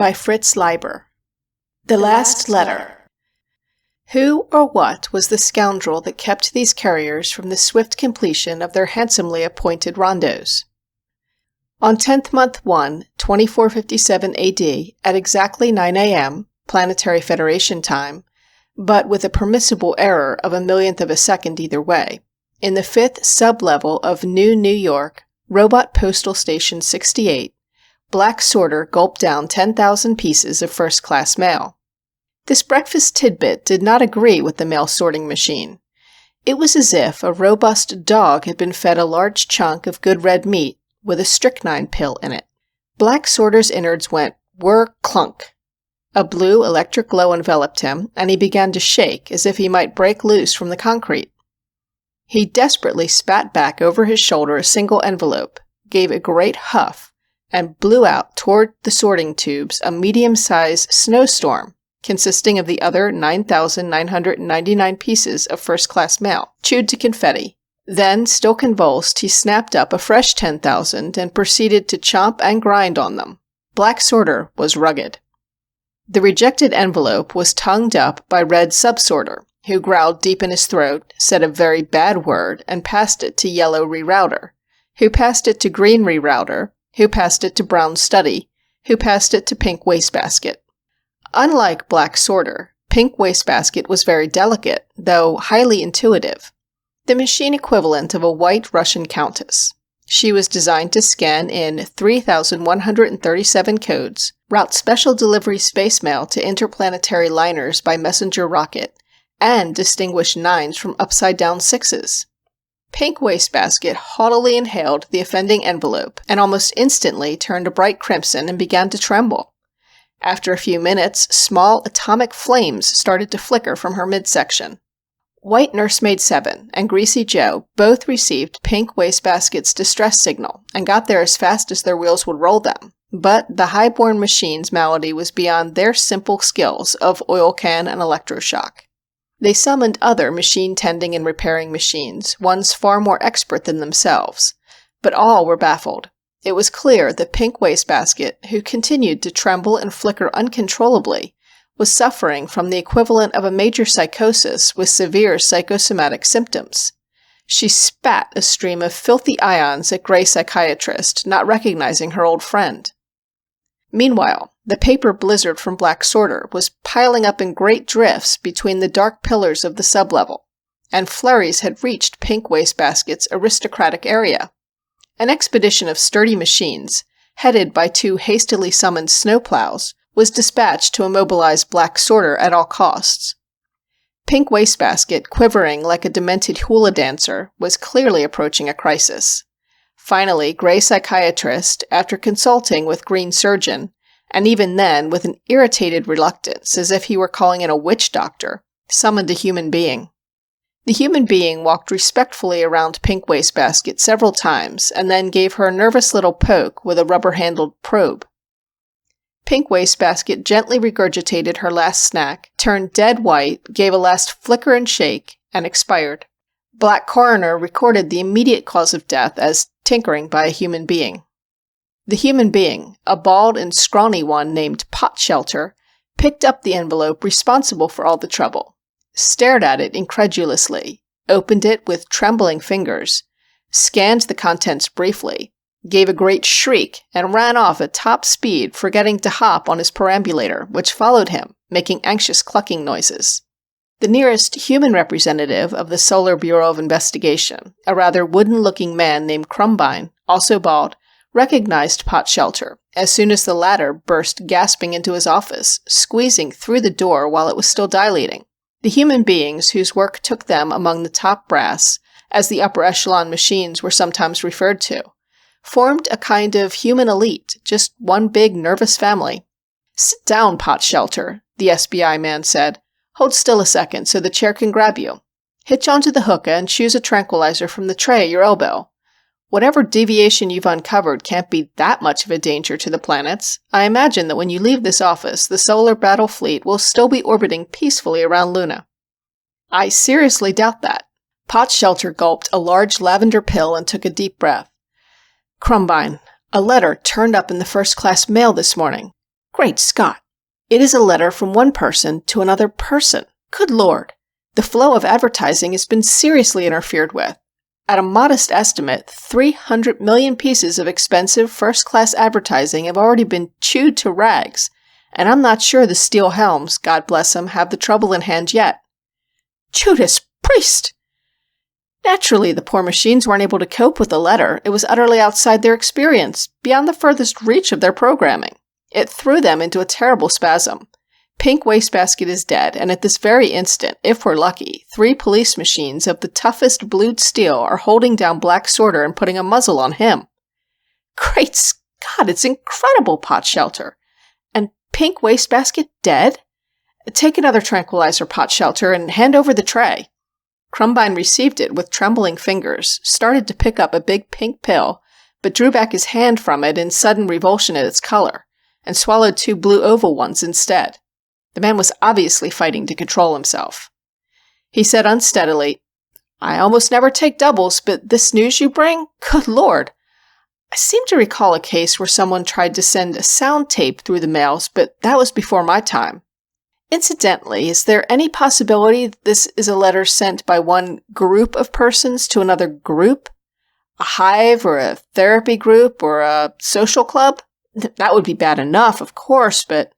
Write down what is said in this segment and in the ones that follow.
by Fritz Leiber. The Last Letter. Who or what was the scoundrel that kept these carriers from the swift completion of their handsomely appointed rondos? On 10th month 1, 2457 AD, at exactly 9 a.m., Planetary Federation time, but with a permissible error of a millionth of a second either way, in the 5th sub-level of New York, Robot Postal Station 68, Black Sorter gulped down 10,000 pieces of first-class mail. This breakfast tidbit did not agree with the mail sorting machine. It was as if a robust dog had been fed a large chunk of good red meat with a strychnine pill in it. Black Sorter's innards went whir-clunk. A blue electric glow enveloped him, and he began to shake as if he might break loose from the concrete. He desperately spat back over his shoulder a single envelope, gave a great huff, and blew out toward the sorting tubes a medium-sized snowstorm consisting of the other 9,999 pieces of first-class mail, chewed to confetti. Then, still convulsed, he snapped up a fresh 10,000 and proceeded to chomp and grind on them. Black Sorter was rugged. The rejected envelope was tongued up by Red Subsorter, who growled deep in his throat, said a very bad word, and passed it to Yellow Rerouter, who passed it to Green Rerouter, who passed it to Brown Study, who passed it to Pink Wastebasket. Unlike Black Sorter, Pink Wastebasket was very delicate, though highly intuitive. The machine equivalent of a white Russian countess. She was designed to scan in 3,137 codes, route special delivery space mail to interplanetary liners by messenger rocket, and distinguish 9s from upside-down 6s. Pink Wastebasket haughtily inhaled the offending envelope and almost instantly turned a bright crimson and began to tremble. After a few minutes, small atomic flames started to flicker from her midsection. White Nursemaid 7 and Greasy Joe both received Pink Wastebasket's distress signal and got there as fast as their wheels would roll them, but the highborn machine's malady was beyond their simple skills of oil can and electroshock. They summoned other machine-tending and repairing machines, ones far more expert than themselves, but all were baffled. It was clear that Pink Wastebasket, who continued to tremble and flicker uncontrollably, was suffering from the equivalent of a major psychosis with severe psychosomatic symptoms. She spat a stream of filthy ions at Gray Psychiatrist, not recognizing her old friend. Meanwhile, the paper blizzard from Black Sorter was piling up in great drifts between the dark pillars of the sublevel, and flurries had reached Pink Wastebasket's aristocratic area. An expedition of sturdy machines, headed by 2 hastily summoned snowplows, was dispatched to immobilize Black Sorter at all costs. Pink Wastebasket, quivering like a demented hula dancer, was clearly approaching a crisis. Finally, Gray Psychiatrist, after consulting with Green Surgeon, and even then with an irritated reluctance as if he were calling in a witch doctor, summoned a human being. The human being walked respectfully around Pink Wastebasket several times and then gave her a nervous little poke with a rubber-handled probe. Pink Wastebasket gently regurgitated her last snack, turned dead white, gave a last flicker and shake, and expired. Black Coroner recorded the immediate cause of death as tinkering by a human being. The human being, a bald and scrawny one named Potshelter, picked up the envelope responsible for all the trouble, stared at it incredulously, opened it with trembling fingers, scanned the contents briefly, gave a great shriek, and ran off at top speed, forgetting to hop on his perambulator, which followed him, making anxious clucking noises. The nearest human representative of the Solar Bureau of Investigation, a rather wooden-looking man named Crumbine, also bald, recognized Potshelter as soon as the latter burst gasping into his office, squeezing through the door while it was still dilating. The human beings whose work took them among the top brass, as the upper echelon machines were sometimes referred to, formed a kind of human elite, just one big nervous family. "Sit down, Potshelter," the SBI man said. "Hold still a second so the chair can grab you. Hitch onto the hookah and choose a tranquilizer from the tray at your elbow. Whatever deviation you've uncovered can't be that much of a danger to the planets. I imagine that when you leave this office, the solar battle fleet will still be orbiting peacefully around Luna." "I seriously doubt that." Potshelter gulped a large lavender pill and took a deep breath. "Crumbine, a letter turned up in the first-class mail this morning. Great Scott! It is a letter from one person to another person. Good Lord! The flow of advertising has been seriously interfered with. At a modest estimate, 300 million pieces of expensive first-class advertising have already been chewed to rags, and I'm not sure the steel helms, God bless them, have the trouble in hand yet. Judas Priest! Naturally, the poor machines weren't able to cope with the letter. It was utterly outside their experience, beyond the furthest reach of their programming. It threw them into a terrible spasm. Pink Wastebasket is dead, and at this very instant, if we're lucky, 3 police machines of the toughest blued steel are holding down Black Sorter and putting a muzzle on him. Great Scott, it's incredible, Potshelter. And Pink Wastebasket dead? Take another tranquilizer, Potshelter, and hand over the tray. Crumbine received it with trembling fingers, started to pick up a big pink pill, but drew back his hand from it in sudden revulsion at its color, and swallowed 2 blue oval ones instead. The man was obviously fighting to control himself. He said unsteadily, I almost never take doubles, but this news you bring? Good Lord! I seem to recall a case where someone tried to send a sound tape through the mails, but that was before my time. Incidentally, is there any possibility that this is a letter sent by one group of persons to another group? A hive or a therapy group or a social club? That would be bad enough, of course, but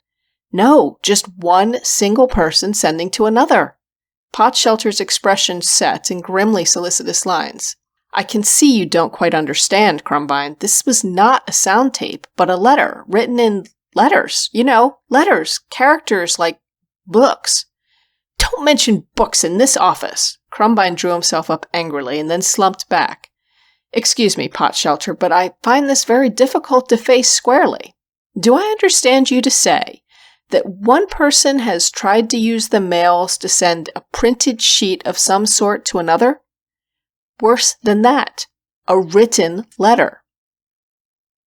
no, just one single person sending to another. Potshelter's expression set in grimly solicitous lines. I can see you don't quite understand, Crumbine. This was not a sound tape, but a letter, written in letters. You know, letters, characters like books. Don't mention books in this office. Crumbine drew himself up angrily and then slumped back. Excuse me, Potshelter, but I find this very difficult to face squarely. Do I understand you to say that one person has tried to use the mails to send a printed sheet of some sort to another? Worse than that, a written letter.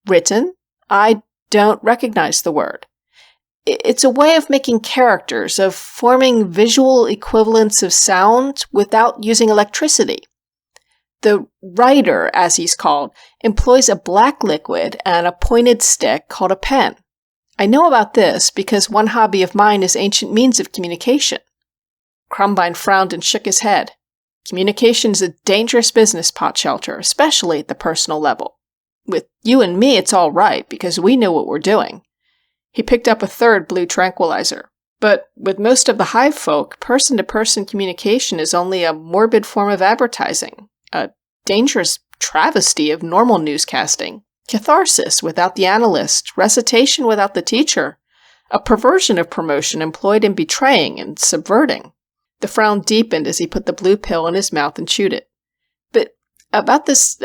Written? I don't recognize the word. It's a way of making characters, of forming visual equivalents of sound without using electricity. The writer, as he's called, employs a black liquid and a pointed stick called a pen. I know about this because one hobby of mine is ancient means of communication. Crumbine frowned and shook his head. Communication is a dangerous business, Potshelter, especially at the personal level. With you and me, it's all right, because we know what we're doing. He picked up a 3rd blue tranquilizer. But with most of the hive folk, person-to-person communication is only a morbid form of advertising, a dangerous travesty of normal newscasting. Catharsis without the analyst, recitation without the teacher, a perversion of promotion employed in betraying and subverting. The frown deepened as he put the blue pill in his mouth and chewed it. But about this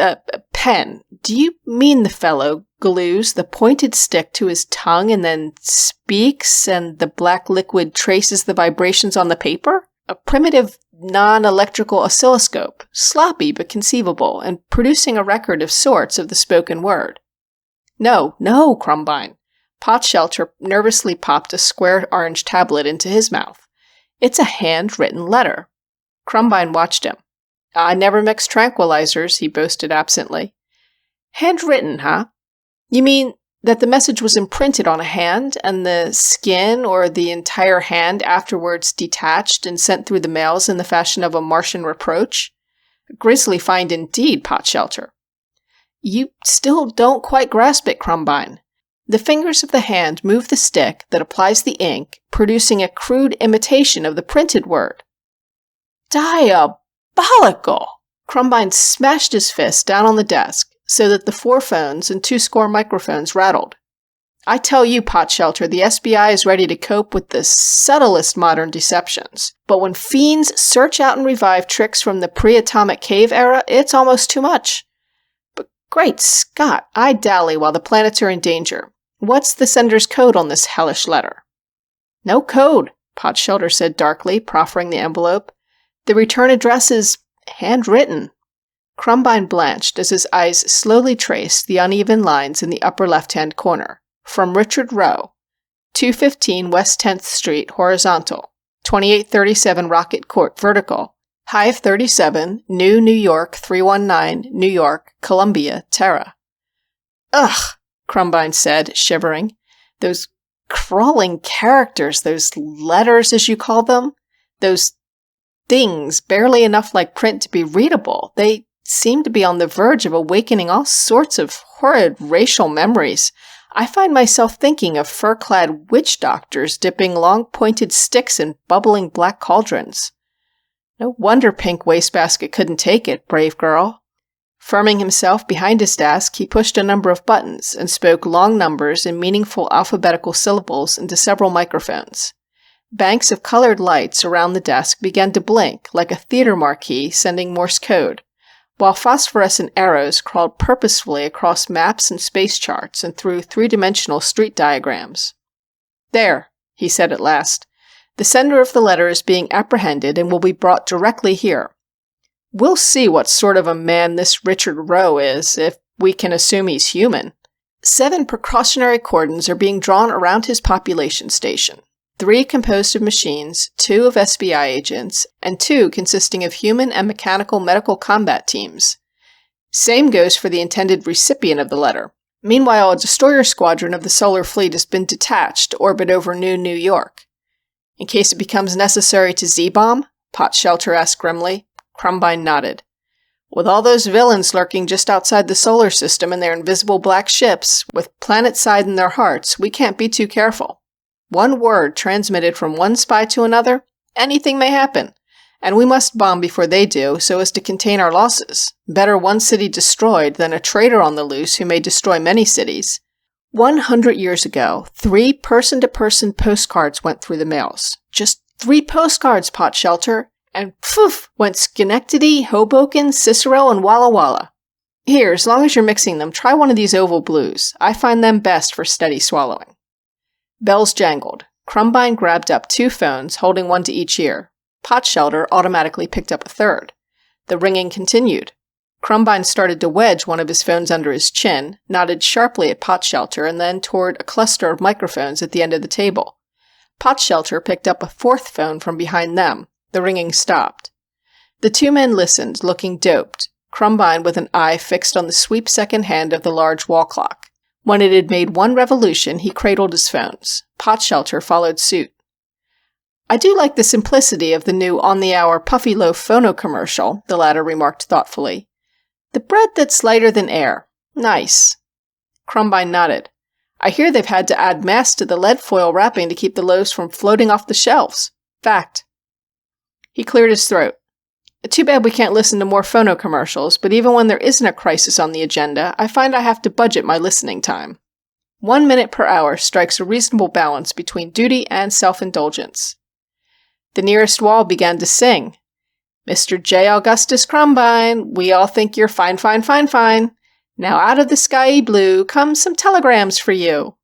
pen, do you mean the fellow glues the pointed stick to his tongue and then speaks and the black liquid traces the vibrations on the paper? A primitive non-electrical oscilloscope, sloppy but conceivable, and producing a record of sorts of the spoken word. No, Crumbine. Potshelter nervously popped a square orange tablet into his mouth. It's a handwritten letter. Crumbine watched him. I never mix tranquilizers, he boasted absently. Handwritten, huh? You mean that the message was imprinted on a hand, and the skin or the entire hand afterwards detached and sent through the mails in the fashion of a Martian reproach? A grisly find indeed, Potshelter. You still don't quite grasp it, Crumbine. The fingers of the hand move the stick that applies the ink, producing a crude imitation of the printed word. Diabolical! Crumbine smashed his fist down on the desk, so that the 4 phones and 20 microphones rattled. I tell you, Potshelter, the SBI is ready to cope with the subtlest modern deceptions. But when fiends search out and revive tricks from the pre-atomic cave era, it's almost too much. But great Scott, I dally while the planets are in danger. What's the sender's code on this hellish letter? No code, Potshelter said darkly, proffering the envelope. The return address is handwritten. Crumbine blanched as his eyes slowly traced the uneven lines in the upper left-hand corner. From Richard Rowe, 215 West 10th Street, horizontal, 2837 Rocket Court, vertical, Hive 37, New York 319, New York, Columbia, Terra. Ugh, Crumbine said, shivering. Those crawling characters, those letters as you call them, those things barely enough like print to be readable. They seem to be on the verge of awakening all sorts of horrid racial memories. I find myself thinking of fur-clad witch doctors dipping long pointed sticks in bubbling black cauldrons. No wonder Pink Wastebasket couldn't take it, brave girl. Firming himself behind his desk, he pushed a number of buttons and spoke long numbers and meaningful alphabetical syllables into several microphones. Banks of colored lights around the desk began to blink like a theater marquee sending Morse code, while phosphorescent arrows crawled purposefully across maps and space charts and through three-dimensional street diagrams. "There," he said at last. "The sender of the letter is being apprehended and will be brought directly here. We'll see what sort of a man this Richard Rowe is, if we can assume he's human. 7 precautionary cordons are being drawn around his population station. 3 composed of machines, 2 of SBI agents, and 2 consisting of human and mechanical medical combat teams. Same goes for the intended recipient of the letter. Meanwhile, a destroyer squadron of the Solar Fleet has been detached to orbit over New York. In case it becomes necessary to Z-bomb?" Potshelter asked grimly. Crumbine nodded. "With all those villains lurking just outside the solar system in their invisible black ships, with planet-side in their hearts, we can't be too careful. One word transmitted from one spy to another, anything may happen, and we must bomb before they do so as to contain our losses. Better one city destroyed than a traitor on the loose who may destroy many cities. 100 years ago, 3 person-to-person postcards went through the mails. Just 3 postcards, Potshelter, and poof, went Schenectady, Hoboken, Cicero, and Walla Walla. Here, as long as you're mixing them, try one of these oval blues. I find them best for steady swallowing." Bells jangled. Crumbine grabbed up 2 phones, holding one to each ear. Potshelter automatically picked up a third. The ringing continued. Crumbine started to wedge one of his phones under his chin, nodded sharply at Potshelter, and then toward a cluster of microphones at the end of the table. Potshelter picked up a 4th phone from behind them. The ringing stopped. The 2 men listened, looking doped, Crumbine with an eye fixed on the sweep-second hand of the large wall clock. When it had made 1 revolution, he cradled his phones. Potshelter followed suit. "I do like the simplicity of the new on-the-hour Puffy Loaf phono commercial," the latter remarked thoughtfully. "The bread that's lighter than air. Nice." Crumbine nodded. "I hear they've had to add masks to the lead foil wrapping to keep the loaves from floating off the shelves. Fact." He cleared his throat. "Too bad we can't listen to more phono commercials, but even when there isn't a crisis on the agenda, I find I have to budget my listening time. 1 minute per hour strikes a reasonable balance between duty and self-indulgence." The nearest wall began to sing. "Mr. J. Augustus Crumbine, we all think you're fine, fine, fine, fine. Now out of the skyey blue come some telegrams for you."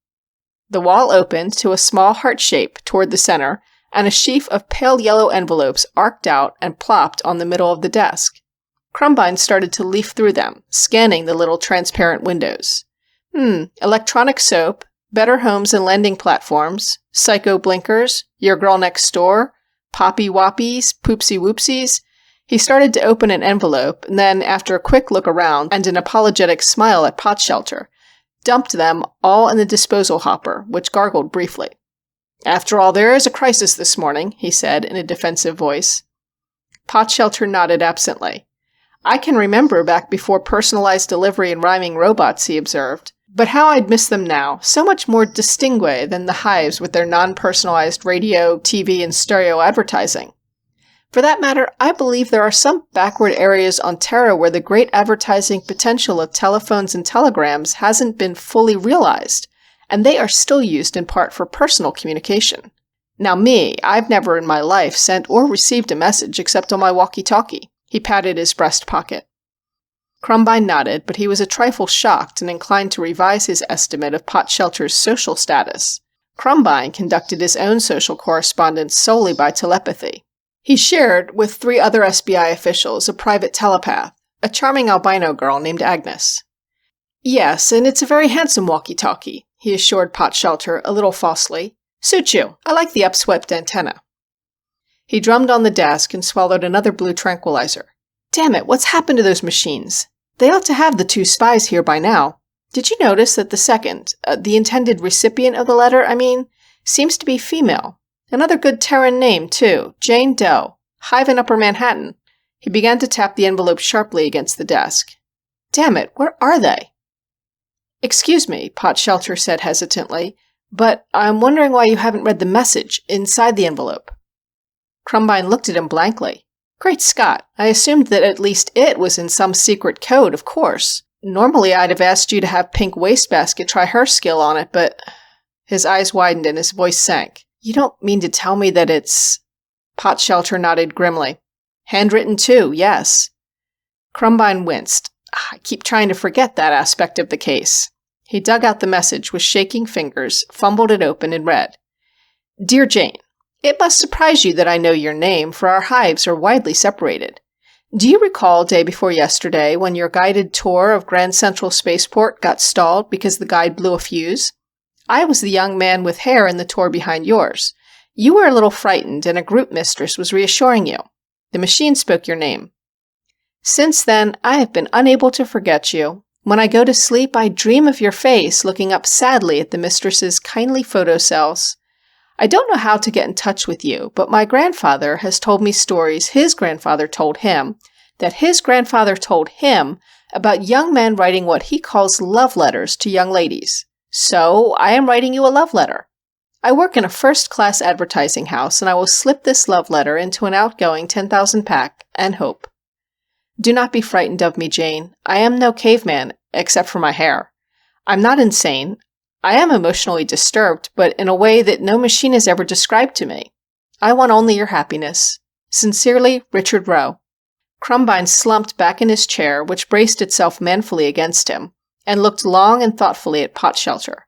The wall opened to a small heart shape toward the center, and a sheaf of pale yellow envelopes arced out and plopped on the middle of the desk. Crumbine started to leaf through them, scanning the little transparent windows. Electronic soap, better homes and lending platforms, psycho blinkers, your girl next door, poppy whoppies, poopsie whoopsies. He started to open an envelope, and then, after a quick look around and an apologetic smile at Potshelter, dumped them all in the disposal hopper, which gargled briefly. "After all, there is a crisis this morning," he said in a defensive voice. Potshelter nodded absently. "I can remember back before personalized delivery and rhyming robots," he observed. "But how I'd miss them now, so much more distingué than the hives with their non-personalized radio, TV, and stereo advertising. For that matter, I believe there are some backward areas on Terra where the great advertising potential of telephones and telegrams hasn't been fully realized, and they are still used in part for personal communication. Now me, I've never in my life sent or received a message except on my walkie-talkie." He patted his breast pocket. Crumbine nodded, but he was a trifle shocked and inclined to revise his estimate of Potshelter's social status. Crumbine conducted his own social correspondence solely by telepathy. He shared, with 3 other SBI officials, a private telepath, a charming albino girl named Agnes. "Yes, and it's a very handsome walkie-talkie," he assured Potshelter a little falsely. "Suits you. I like the upswept antenna." He drummed on the desk and swallowed another blue tranquilizer. "Damn it, what's happened to those machines? They ought to have the 2 spies here by now. Did you notice that the second, the intended recipient of the letter, Seems to be female. Another good Terran name, too. Jane Doe. Hive in Upper Manhattan. He began to tap the envelope sharply against the desk. Damn it, where are they? Excuse me, Potshelter said hesitantly, but I'm wondering why you haven't read the message inside the envelope. Crumbine looked at him blankly. Great Scott, I assumed that at least it was in some secret code, of course. Normally I'd have asked you to have Pink Wastebasket try her skill on it, but... His eyes widened and his voice sank. You don't mean to tell me that it's... Potshelter nodded grimly. Handwritten too, yes. Crumbine winced. I keep trying to forget that aspect of the case. He dug out the message with shaking fingers, fumbled it open, and read. Dear Jane, it must surprise you that I know your name, for our hives are widely separated. Do you recall day before yesterday when your guided tour of Grand Central Spaceport got stalled because the guide blew a fuse? I was the young man with hair in the tour behind yours. You were a little frightened, and a group mistress was reassuring you. The machine spoke your name. Since then, I have been unable to forget you. When I go to sleep, I dream of your face looking up sadly at the mistress's kindly photocells. I don't know how to get in touch with you, but my grandfather has told me stories his grandfather told him, that his grandfather told him about young men writing what he calls love letters to young ladies. So, I am writing you a love letter. I work in a first-class advertising house, and I will slip this love letter into an outgoing 10,000 pack and hope. Do not be frightened of me, Jane. I am no caveman, except for my hair. I'm not insane. I am emotionally disturbed, but in a way that no machine has ever described to me. I want only your happiness. Sincerely, Richard Rowe. Crumbine slumped back in his chair, which braced itself manfully against him, and looked long and thoughtfully at Potshelter.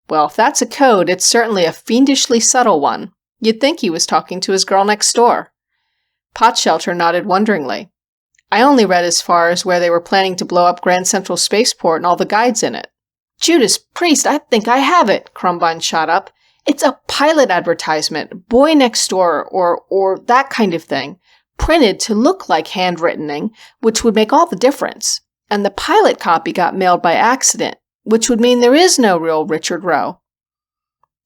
Well, if that's a code, it's certainly a fiendishly subtle one. You'd think he was talking to his girl next door. Potshelter nodded wonderingly. I only read as far as where they were planning to blow up Grand Central Spaceport and all the guides in it. Judas Priest, I think I have it, Crumbine shot up. It's a pilot advertisement, boy next door, or that kind of thing, printed to look like handwrittening, which would make all the difference. And the pilot copy got mailed by accident, which would mean there is no real Richard Rowe.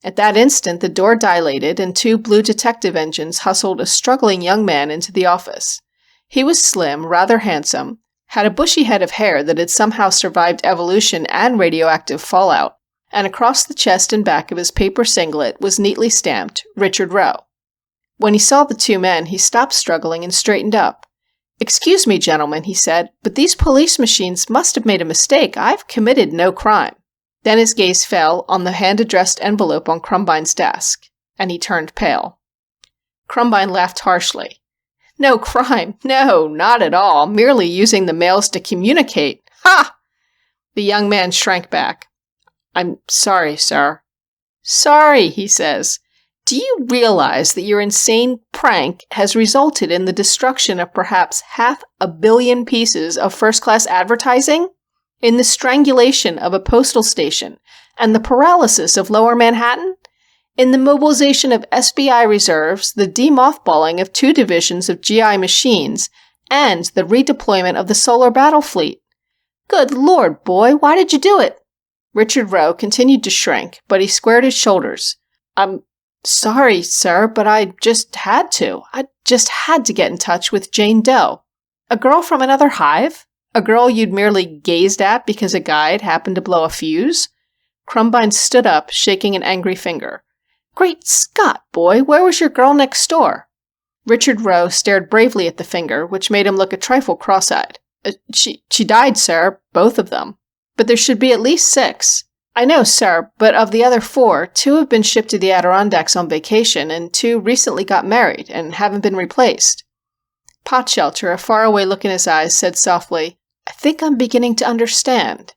At that instant, the door dilated and two blue detective engines hustled a struggling young man into the office. He was slim, rather handsome, had a bushy head of hair that had somehow survived evolution and radioactive fallout, and across the chest and back of his paper singlet was neatly stamped, Richard Rowe. When he saw the two men, he stopped struggling and straightened up. Excuse me, gentlemen, he said, but these police machines must have made a mistake. I've committed no crime. Then his gaze fell on the hand-addressed envelope on Crumbine's desk, and he turned pale. Crumbine laughed harshly. No crime. No, not at all. Merely using the mails to communicate. Ha! The young man shrank back. I'm sorry, sir. Sorry, he says. Do you realize that your insane prank has resulted in the destruction of perhaps 500 million pieces of first-class advertising? In the strangulation of a postal station and the paralysis of Lower Manhattan? In the mobilization of SBI reserves, the demothballing of 2 divisions of GI machines, and the redeployment of the solar battle fleet? Good Lord, boy, why did you do it? Richard Rowe continued to shrink, but he squared his shoulders. I'm sorry, sir, but I just had to. I just had to get in touch with Jane Doe. A girl from another hive? A girl you'd merely gazed at because a guide happened to blow a fuse? Crumbine stood up, shaking an angry finger. Great Scott, boy, where was your girl next door? Richard Rowe stared bravely at the finger, which made him look a trifle cross-eyed. She died, sir, both of them. But there should be at least 6. I know, sir, but of the other 4, 2 have been shipped to the Adirondacks on vacation, and 2 recently got married and haven't been replaced. Potshelter, a faraway look in his eyes, said softly, I think I'm beginning to understand.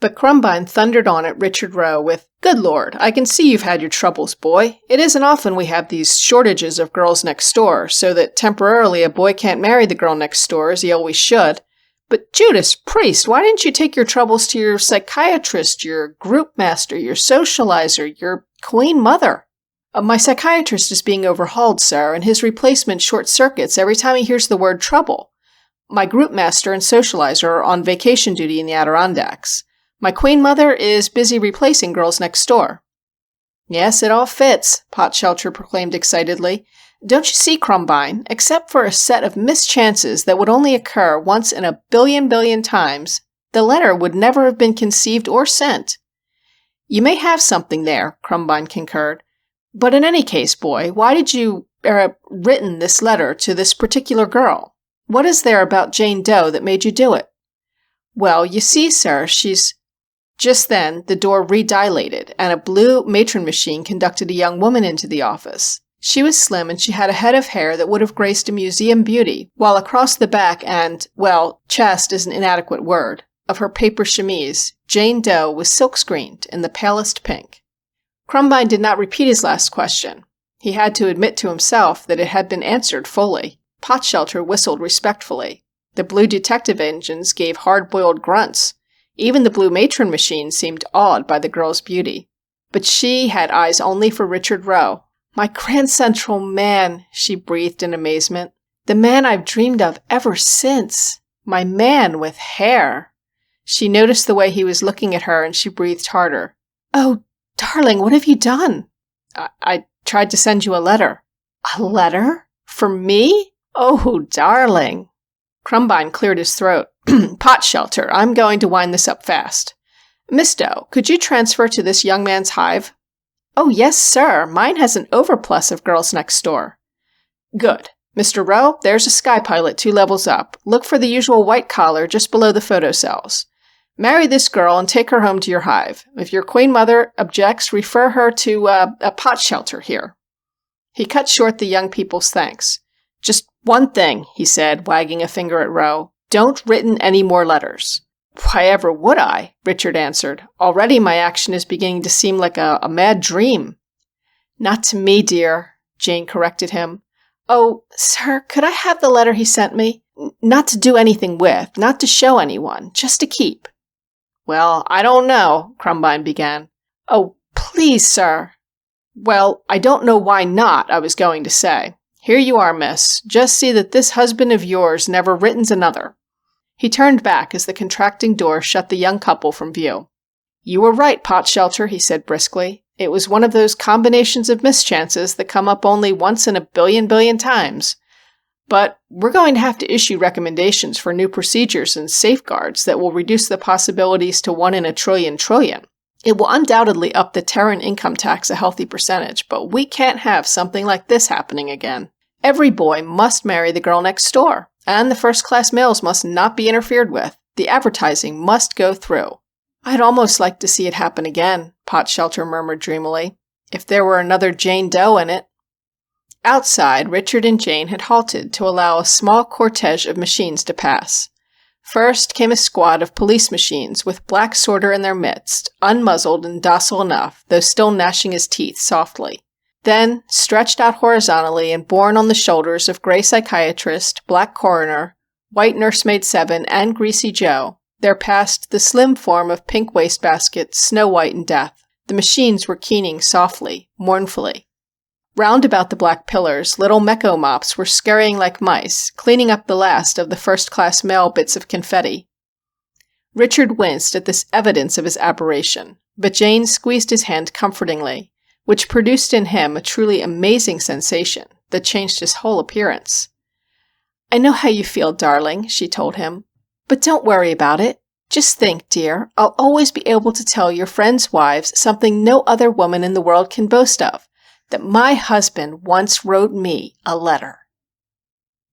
But Crumbine thundered on at Richard Rowe with, Good Lord, I can see you've had your troubles, boy. It isn't often we have these shortages of girls next door, so that temporarily a boy can't marry the girl next door as he always should. But Judas Priest, why didn't you take your troubles to your psychiatrist, your group master, your socializer, your queen mother? My psychiatrist is being overhauled, sir, and his replacement short-circuits every time he hears the word trouble. My group master and socializer are on vacation duty in the Adirondacks. My queen mother is busy replacing girls next door. Yes, it all fits, Potshelter proclaimed excitedly. Don't you see, Crumbine, except for a set of mischances that would only occur once in a billion times, the letter would never have been conceived or sent. You may have something there, Crumbine concurred. But in any case, boy, why did you, written this letter to this particular girl? What is there about Jane Doe that made you do it? Well, you see, sir, she's... Just then, the door redilated, and a blue matron machine conducted a young woman into the office. She was slim, and she had a head of hair that would have graced a museum beauty, while across the back and, well, chest is an inadequate word, of her paper chemise, Jane Doe was silk-screened in the palest pink. Crumbine did not repeat his last question. He had to admit to himself that it had been answered fully. Potshelter whistled respectfully. The blue detective engines gave hard-boiled grunts. Even the blue matron machine seemed awed by the girl's beauty. But she had eyes only for Richard Rowe. My Grand Central man, she breathed in amazement. The man I've dreamed of ever since. My man with hair. She noticed the way he was looking at her, and she breathed harder. Oh, darling, what have you done? I tried to send you a letter. A letter? For me? Oh, darling. Crumbine cleared his throat. Potshelter, I'm going to wind this up fast. Miss Doe, could you transfer to this young man's hive? Oh, yes, sir. Mine has an overplus of girls next door. Good. Mr. Rowe, there's a sky pilot 2 levels up. Look for the usual white collar just below the photocells. Marry this girl and take her home to your hive. If your queen mother objects, refer her to a Potshelter here. He cut short the young people's thanks. Just one thing, he said, wagging a finger at Rowe. Don't written any more letters. Why ever would I? Richard answered. Already my action is beginning to seem like a mad dream. Not to me, dear, Jane corrected him. Oh, sir, could I have the letter he sent me? Not to do anything with, not to show anyone, just to keep. Well, I don't know, Crumbine began. Oh, please, sir. Well, I don't know why not, I was going to say. Here you are, miss. Just see that this husband of yours never writtens another. He turned back as the contracting door shut the young couple from view. You were right, Potshelter, he said briskly. It was one of those combinations of mischances that come up only once in a billion times. But we're going to have to issue recommendations for new procedures and safeguards that will reduce the possibilities to 1 in a trillion. It will undoubtedly up the Terran income tax a healthy percentage, but we can't have something like this happening again. Every boy must marry the girl next door, and the first-class males must not be interfered with. The advertising must go through. I'd almost like to see it happen again, Potshelter murmured dreamily. If there were another Jane Doe in it. Outside, Richard and Jane had halted to allow a small cortege of machines to pass. First came a squad of police machines with Black Sorter in their midst, unmuzzled and docile enough, though still gnashing his teeth softly. Then, stretched out horizontally and borne on the shoulders of Gray Psychiatrist, Black Coroner, White Nursemaid 7, and Greasy Joe, there passed the slim form of Pink Wastebasket, Snow White in death. The machines were keening softly, mournfully. Round about the black pillars, little Mecco mops were scurrying like mice, cleaning up the last of the first-class male bits of confetti. Richard winced at this evidence of his aberration, but Jane squeezed his hand comfortingly, which produced in him a truly amazing sensation that changed his whole appearance. I know how you feel, darling, she told him, but don't worry about it. Just think, dear, I'll always be able to tell your friends' wives something no other woman in the world can boast of, that my husband once wrote me a letter.